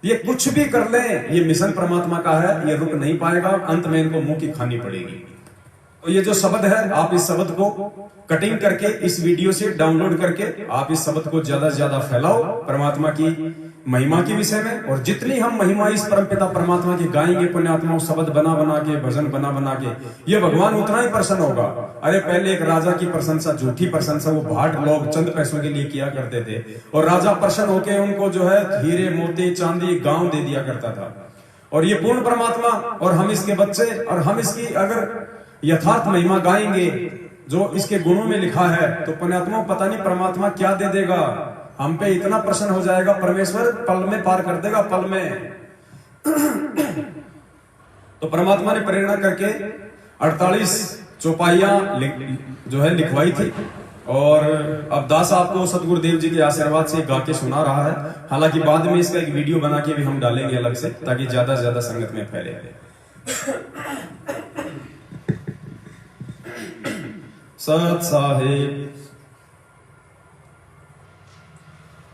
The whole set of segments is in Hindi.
ये कुछ भी कर ले, ये मिशन परमात्मा का है, ये रुक नहीं पाएगा, अंत में इनको मुंह की खानी पड़ेगी। तो ये जो शब्द है, आप इस शब्द को कटिंग करके इस वीडियो से डाउनलोड करके आप इस शब्द को ज्यादा से ज्यादा फैलाओ परमात्मा की महिमा के विषय में। और जितनी हम महिमा इस परमपिता परमात्मा की गाएंगे पुण्यात्मा, शब्द बना बना के, भजन बना बना के, ये भगवान उतना ही प्रसन्न होगा। अरे पहले एक राजा की प्रशंसा, झूठी प्रशंसा, वो भाट लोग चंद पैसों के लिए किया करते थे, और राजा प्रसन्न होकर उनको जो है हीरे मोती चांदी गांव दे दिया करता था। और ये पूर्ण परमात्मा और हम इसके बच्चे, और हम इसकी अगर यथार्थ महिमा गाएंगे जो इसके गुणों में लिखा है, तो पुण्यात्मा पता नहीं परमात्मा क्या दे देगा, हम पे इतना प्रसन्न हो जाएगा, परमेश्वर पल में पार कर देगा, पल में। तो परमात्मा ने प्रेरणा करके 48 चौपाइयां जो है लिखवाई थी, और अब दास आपको सतगुरुदेव जी के आशीर्वाद से गा के सुना रहा है। हालांकि बाद में इसका एक वीडियो बना के भी हम डालेंगे अलग से, ताकि ज्यादा से ज्यादा संगत में फैले। सत साहेब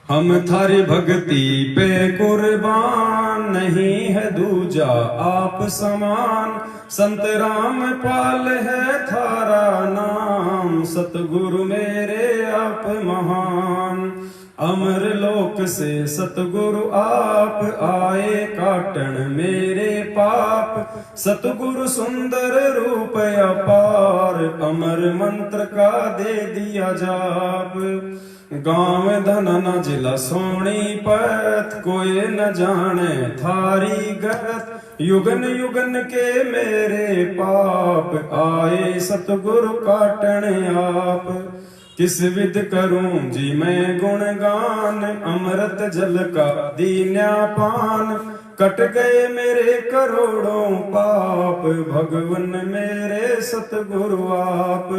हम थारी भक्ति पे कुर्बान, नहीं है दूजा आप समान। संत राम पाल है थारा नाम, सतगुरु मेरे आप महान। अमर लोक से सतगुरु आप आए, काटन मेरे पाप। सतगुरु सुंदर रूप अपार, अमर मंत्र का दे दिया जाप। गांव धनना जिला सोनीपत, कोई न जाने थारी गत। युगन युगन के मेरे पाप, आए सतगुरु काटन आप। किस विध करूं जी मैं गुणगान, अमृत जल का दीन्या पान। कट गए मेरे करोड़ों पाप, भगवन मेरे सतगुरु आप।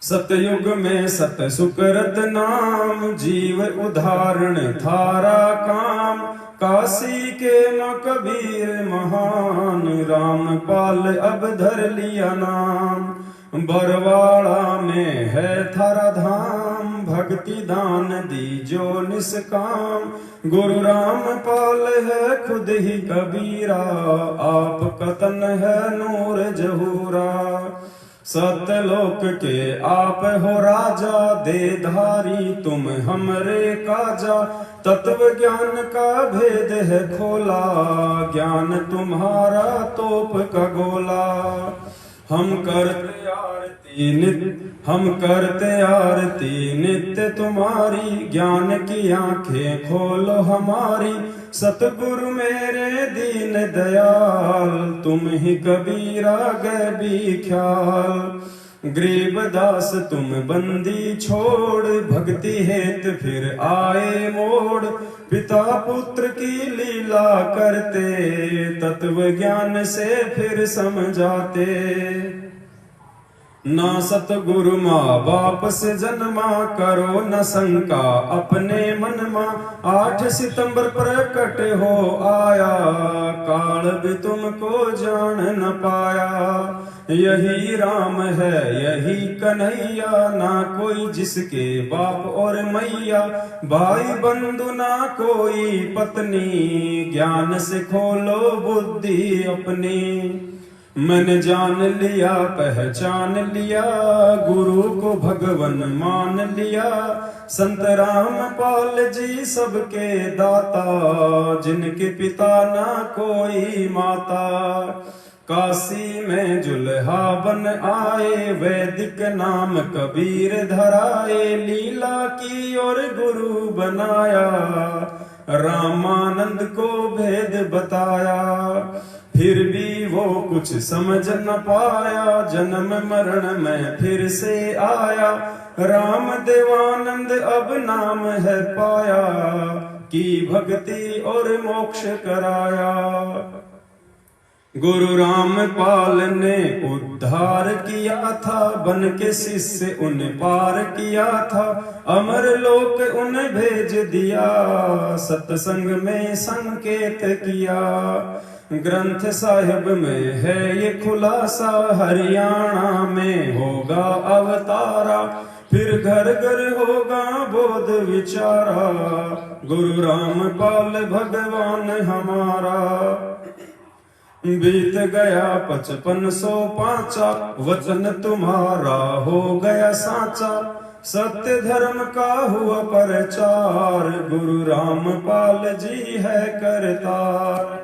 सतयुग में सत सुकृत नाम, जीव उदाहरण थारा काम। काशी के मां कबीर महान, रामपाल अब धर लिया नाम। बरवाड़ा में है थारा धाम, भक्ति दान दीजो निष्काम। गुरु रामपाल है खुद ही कबीरा, आप कतन है नूर जहूरा। सतलोक के आप हो राजा, दे धारी तुम हमरे काजा। तत्व ज्ञान का भेद है खोला, ज्ञान तुम्हारा तोप का गोला। हम करते आरती नित्य तुम्हारी, ज्ञान की आंखें खोलो हमारी। सतगुरु मेरे दीन दयाल, तुम ही कबीरा गए भी ख्याल। गरीब दास तुम बंदी छोड़, भक्ति हेत फिर आए मोड़। पिता पुत्र की लीला करते, तत्व ज्ञान से फिर समझाते। ना सतगुरु माँ बाप से जन्मा, करो न शंका अपने मन मा। 8 सितंबर प्रकट हो आया, काल भी तुमको जान न पाया। यही राम है यही कन्हैया, ना कोई जिसके बाप और मैया। भाई बंधु ना कोई पत्नी, ज्ञान से खोलो बुद्धि अपनी। मैंने जान लिया पहचान लिया, गुरु को भगवन मान लिया। संत रामपाल जी सबके दाता, जिनके पिता ना कोई माता। काशी में जुल्हा बन आए, वैदिक नाम कबीर धराए। लीला की और गुरु बनाया, रामानंद को भेद बताया। फिर भी वो कुछ समझ न पाया, जन्म मरण में फिर से आया। राम देवानंद अब नाम है पाया, की भक्ति और मोक्ष कराया। गुरु रामपाल ने उद्धार किया था, बन के शिष्य उन पार किया था। अमर लोक उन भेज दिया, सत्संग में संकेत किया। ग्रंथ साहिब में है ये खुलासा, हरियाणा में होगा अवतारा। फिर घर घर होगा बोध विचारा, गुरु रामपाल भगवान हमारा। बीत गया 5505, वचन तुम्हारा हो गया साचा, सत्य धर्म का हुआ प्रचार, गुरु रामपाल जी है करतार।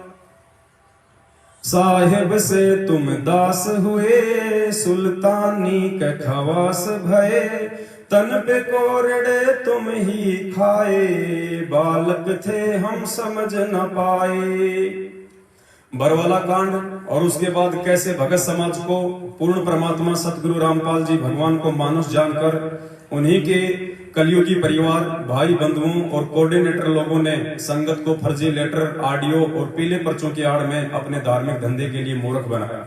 साहिब से तुम दास हुए, सुल्तानी के खवास भये, तन पे कोरड़े तुम ही खाए, बालक थे हम समझ न पाए। बरवाला कांड और उसके बाद कैसे भगत समाज को पूर्ण परमात्मा सतगुरु रामपाल जी भगवान को मानुष जानकर उन्हीं के कलयुगी परिवार भाई बंधुओं और कोऑर्डिनेटर लोगों ने संगत को फर्जी लेटर, ऑडियो और पीले पर्चों की आड़ में अपने धार्मिक धंधे के लिए मूर्ख बनाया।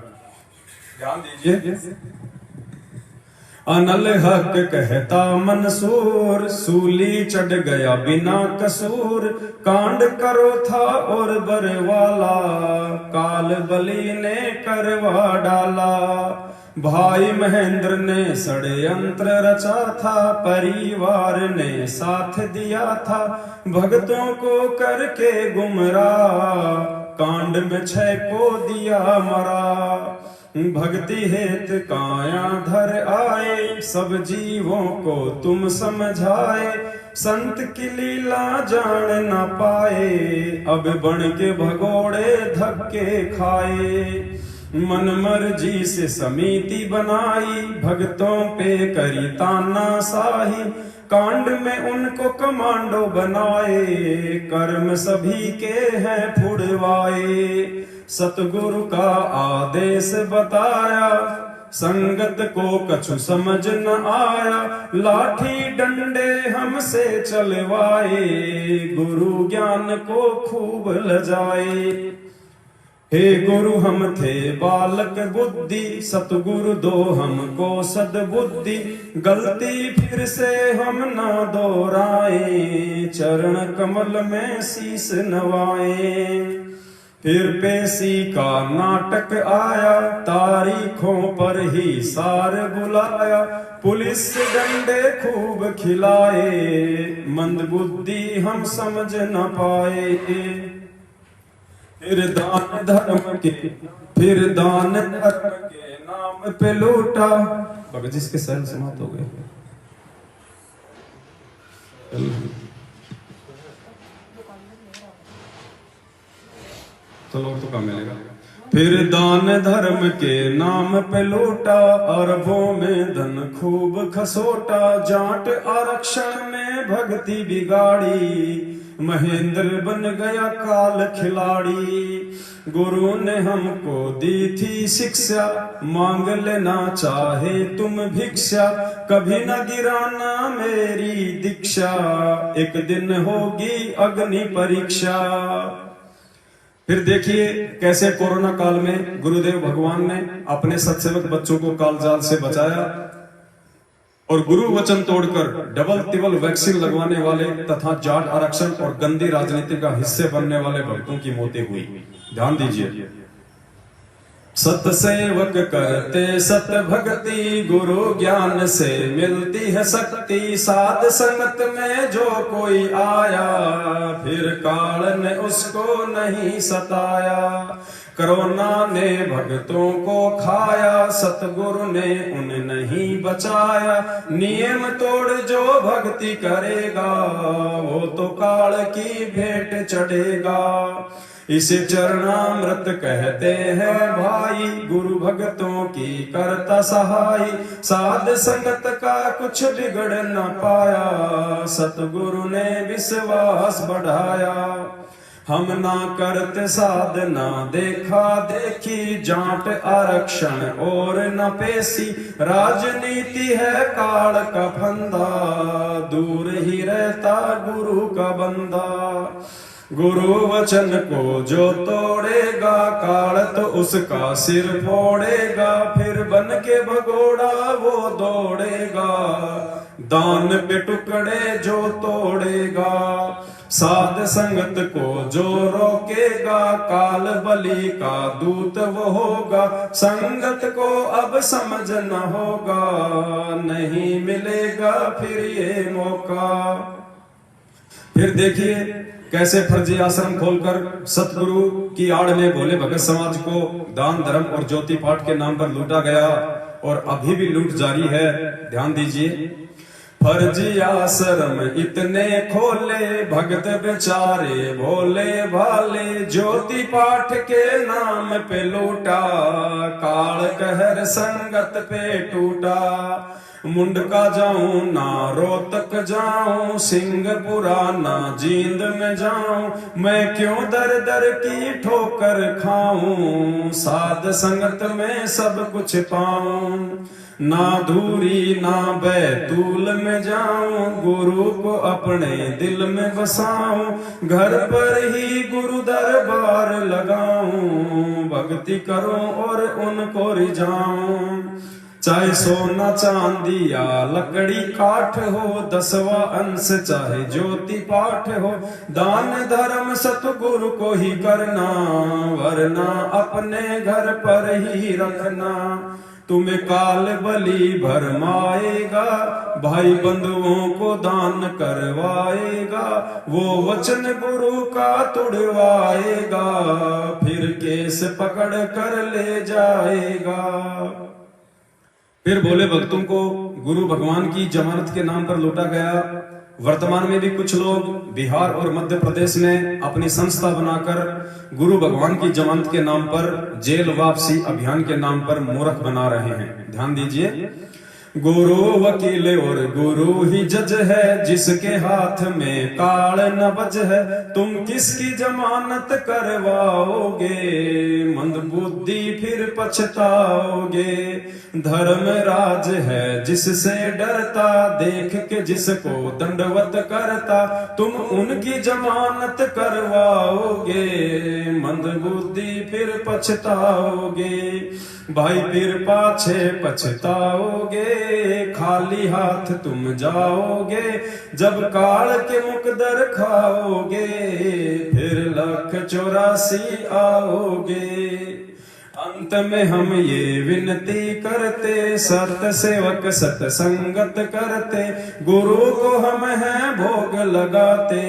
ध्यान दीजिए। अनल हक कहता मंसूर, सूली चढ़ गया बिना कसूर, कांड करो था और बरवाला, काल बली ने करवा डाला। भाई महेंद्र ने षड्यंत्र रचा था, परिवार ने साथ दिया था, भक्तों को करके गुमराह, कांड में 6 को दिया मरा। भक्ति हेत काया धर आए, सब जीवों को तुम समझाए, संत की लीला जान न पाए, अब बन के भगोड़े धक्के खाए। मन मर्जी से समिति बनाई, भक्तों पे करी तानाशाही, कांड में उनको कमांडो बनाए, कर्म सभी के हैं फुड़वाए। सतगुरु का आदेश बताया, संगत को कछु समझ न आया, लाठी डंडे हमसे चलवाए, गुरु ज्ञान को खूब लजाए। हे गुरु हम थे बालक बुद्धि, सतगुरु दो हमको सद्बुद्धि, गलती फिर से हम ना दोहराए, चरण कमल में शीश नवाए। फिर पेशी का नाटक आया, तारीखों पर ही सार बुलाया, पुलिस डंडे खूब खिलाए, मंदबुद्धि हम समझ न पाए। फिर दान धर्म के नाम पे लूटा। भगत जी इसके शरण समाप्त हो गए। चलो तो कम मिलेगा। फिर दान धर्म के नाम पे लूटा, अरबों में धन खूब खसोटा, जाट आरक्षण में भक्ति बिगाड़ी, महेंद्र बन गया काल खिलाड़ी। गुरु ने हमको दी थी शिक्षा, मांग लेना चाहे तुम भिक्षा, कभी न गिराना मेरी दीक्षा, एक दिन होगी अग्नि परीक्षा। फिर देखिए कैसे कोरोना काल में गुरुदेव भगवान ने अपने सत्सेवक बच्चों को कालजाल से बचाया और गुरु वचन तोड़कर डबल तिबल वैक्सीन लगवाने वाले तथा जाट आरक्षण और गंदी राजनीति का हिस्से बनने वाले भक्तों की मौतें हुई। ध्यान दीजिए। सतसेवक करते सत भक्ति, गुरु ज्ञान से मिलती है शक्ति, साध संगत में जो कोई आया, फिर काल ने उसको नहीं सताया। कोरोना ने भक्तों को खाया, सतगुरु ने उन्हें नहीं बचाया, नियम तोड़ जो भक्ति करेगा, वो तो काल की भेंट चढ़ेगा। इसे चरणामृत कहते हैं भाई, गुरु भक्तों की करता सहाय, साध संगत का कुछ बिगड़ न पाया, सतगुरु ने विश्वास बढ़ाया। हम ना करते साधना देखा देखी, जाट आरक्षण और न पेशी, राजनीति है काल का फंदा, दूर ही रहता गुरु का बंदा। गुरु वचन को जो तोड़ेगा, काल तो उसका सिर फोड़ेगा, फिर बन के भगोड़ा वो दौड़ेगा, दान पे टुकड़े जो तोड़ेगा। साध संगत को जो रोकेगा, काल बलि का दूत वो होगा। संगत को अब समझ न होगा, नहीं मिलेगा फिर ये मौका। फिर देखिए कैसे फर्जी आश्रम खोलकर सतगुरु की आड़ में भोले भगत समाज को दान धर्म और ज्योति पाठ के नाम पर लूटा गया और अभी भी लूट जारी है। ध्यान दीजिए, फर्जी आश्रम इतने खोले, भगत बेचारे भोले भाले, ज्योति पाठ के नाम पे लूटा, काल कहर संगत पे टूटा। मुंडका जाऊं ना रोहतक जाऊं, सिंहपुरा ना जींद में जाऊं, मैं क्यों दर दर की ठोकर खाऊं, साध संगत में सब कुछ पाऊं। ना धूरी ना बैतूल में जाऊं, गुरु को अपने दिल में बसाऊं, घर पर ही गुरु दरबार लगाऊं, भक्ति करूं और उनको रिझाऊं। चाहे सोना चांदी या लकड़ी काठ हो, 10वां अंश चाहे ज्योति पाठ हो, दान धर्म सतगुरु को ही करना, वरना अपने घर पर ही रखना। तुम्हें काल बलि भरमाएगा, भाई बंधुओं को दान करवाएगा, वो वचन गुरु का तुड़वाएगा, फिर केस पकड़ कर ले जाएगा। फिर भोले भक्तों को गुरु भगवान की जमानत के नाम पर लूटा गया। वर्तमान में भी कुछ लोग बिहार और मध्य प्रदेश में अपनी संस्था बनाकर गुरु भगवान की जमानत के नाम पर जेल वापसी अभियान के नाम पर मूर्ख बना रहे हैं। ध्यान दीजिए, गुरु वकील और गुरु ही जज है, जिसके हाथ में काल न बज है, तुम किसकी जमानत करवाओगे, मंद बुद्धि फिर पछताओगे। धर्मराज है जिससे डरता, देख के जिसको दंडवत करता, तुम उनकी जमानत करवाओगे, मंद बुद्धि फिर पछताओगे। भाई फिर पाछे पछताओगे, खाली हाथ तुम जाओगे, जब काल के मुकदर खाओगे, फिर 1,84 आओगे। अंत में हम ये विनती करते, सत सेवक सत्संगत करते, गुरु को हम हैं भोग लगाते,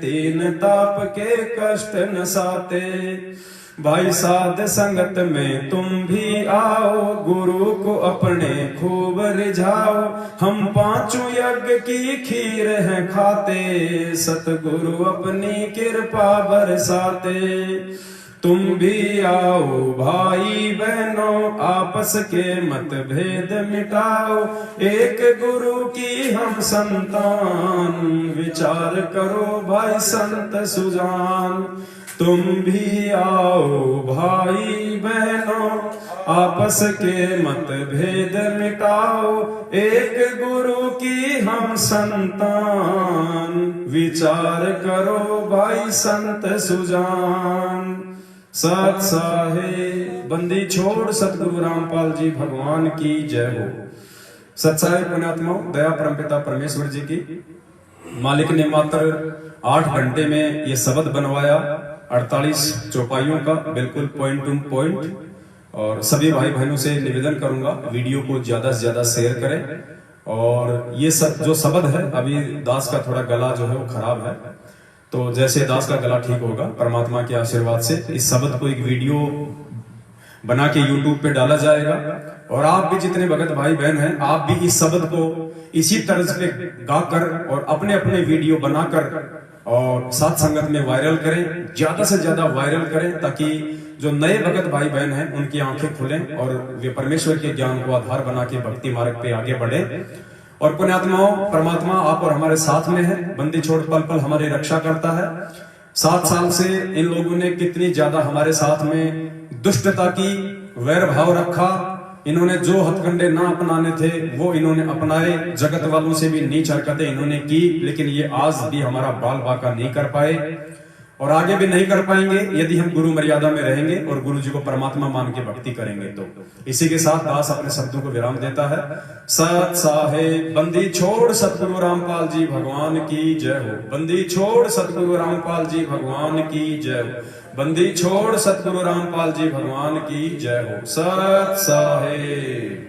3 ताप के कष्ट नसाते। भाई साध संगत में तुम भी आओ, गुरु को अपने खूब रिझाओ, हम 5 यज्ञ की खीर है खाते, सतगुरु अपनी कृपा बरसाते। तुम भी आओ भाई बहनों, आपस के मतभेद मिटाओ, एक गुरु की हम संतान, विचार करो भाई संत सुजान। तुम भी आओ भाई बहनों, आपस के मतभेद मिटाओ, एक गुरु की हम संतान, विचार करो भाई संत सुजान। सत साहेब बंदी छोड़ सतगुरु रामपाल जी भगवान की जय हो। सत्साई पुण्यात्माओं, दया परमपिता परमेश्वर जी की। मालिक ने मात्र 8 घंटे में ये शब्द बनवाया, 48 चौपाइयों का, बिल्कुल पॉइंट टू पॉइंट। और सभी भाई बहनों से निवेदन करूंगा वीडियो को ज्यादा से ज्यादा शेयर करें। और ये सब जो शब्द है, अभी दास का थोड़ा गला जो है वो खराब है, तो जैसे दास का गला ठीक होगा परमात्मा के आशीर्वाद से इस शब्द को एक वीडियो बना के यूट्यूब पे डाला जाएगा। और आप भी जितने भगत भाई बहन हैं, आप भी इस शब्द को इसी तर्ज पे गाकर और अपने अपने वीडियो बनाकर और साथ संगत में वायरल करें, ज्यादा से ज्यादा वायरल करें, ताकि जो नए भगत भाई बहन हैं उनकी आंखें खुलें और वे परमेश्वर के ज्ञान को आधार बना के भक्ति मार्ग पे आगे बढ़े। और पुण्यात्माओं, परमात्मा आप और हमारे साथ में है, बंदी छोड़ पल पल हमारी रक्षा करता है। 7 साल से इन लोगों ने कितनी ज्यादा हमारे साथ में दुष्टता की, वैर भाव रखा। इन्होंने जो हथकंडे ना अपनाने थे वो इन्होंने अपनाए, जगत वालों से भी नीच हरकतें इन्होंने की, लेकिन ये आज भी हमारा बाल बाका नहीं कर पाए। और आगे भी नहीं कर पाएंगे यदि हम गुरु मर्यादा में रहेंगे और गुरु जी को परमात्मा मान के भक्ति करेंगे। तो इसी के साथ दास अपने शब्दों को विराम देता है। सत साहेब बंदी छोड़ सतगुरु रामपाल जी भगवान की जय हो। बंदी छोड़ सतगुरु रामपाल जी भगवान की जय हो। बंदी छोड़ सतगुरु रामपाल जी भगवान की जय हो। सत साहेब।